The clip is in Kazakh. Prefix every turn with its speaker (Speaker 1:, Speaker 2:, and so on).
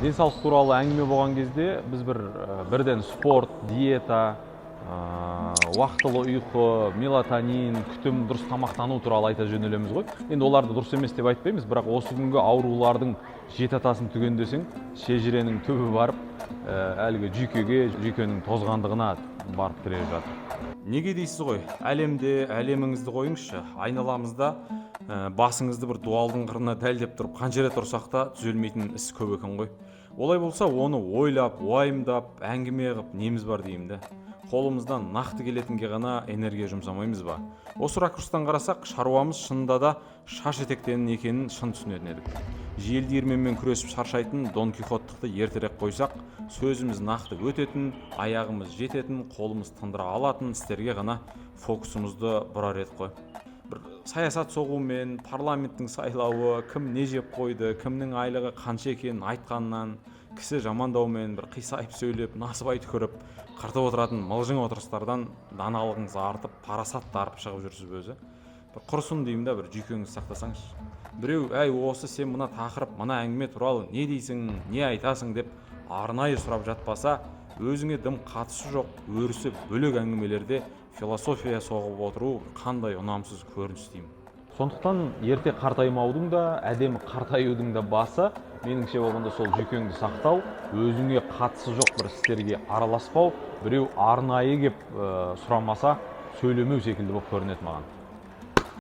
Speaker 1: денсаулық туралы әңгіме болған кезде біз бірден спорт, диета, уақытылы ұйқы, мелатонин, күтім, дұрыс тамақтану туралы айта жөнелеміз ғой. Енді оларды дұрыс емес деп айтпаймыз, бірақ осы күнгі аурулардың жетатасын түгендесең, шежіренің түбі барып, әлгі жүйкенің тозғандығына барып тіреліп жатыр.
Speaker 2: Неге дейсіз ғой, әлеміңізді қойыңызшы, айналамызда басыңызды бір дуалдың қырына дәлдеп тұрып, қанша рет ұрсақ та түзелмейтін іс көп екен ғой. Олай болса, оны ойлап, уайымдап, әңгіме қылып неміз бар деймді. Қолымыздан нақты келетінге ғана энергия жұмсамаймыз ба? Осы ракурстан қарасақ, шаруамыз шынында да шаш етектенін екенін шын түсінетін едік. Жел диірменмен күресіп шаршайтын Дон Кихоттықты ертерек қойсақ, сөзіміз нақты өтетін, аяғымыз жететін, қолымыз тындыра алатын істерге ғана фокусымызды бұрар едік қой. Бір саясат соғумен, парламенттің сайлауы, кім не жеп қойды, кімнің айлығы қанша екенін айтқаннан, кісі жамандаумен, бір қисайып сөйлеп, насыбай түкіріп, қыртып отыратын мылжың отырыстардан даналығыңыз артып, парасат арып шығып жүрсіз бе өзі? Бір құрсын деймін да, бір жүйкеңізді сақтасаңыз. Біреу, әй, осы сен мына тақырып, мына әңгіме туралы не дейсің, не айтасың деп арнайы сұрап жатпаса, өзіңе дым қатысы жоқ, өрісі бөлек әңгімелерде философия соғып отыру қандай ұнамсыз көрініс деймін.
Speaker 1: Сондықтан ерте қартаймаудың да, әдемі қартаюдың да басы, меніңше болғанда сол жүйкеңді сақтау, өзіңе қатысы жоқ бір істерге араласпау, біреу арнайы кеп сұрамаса сөйлемеу секілді болып көрінеді маған.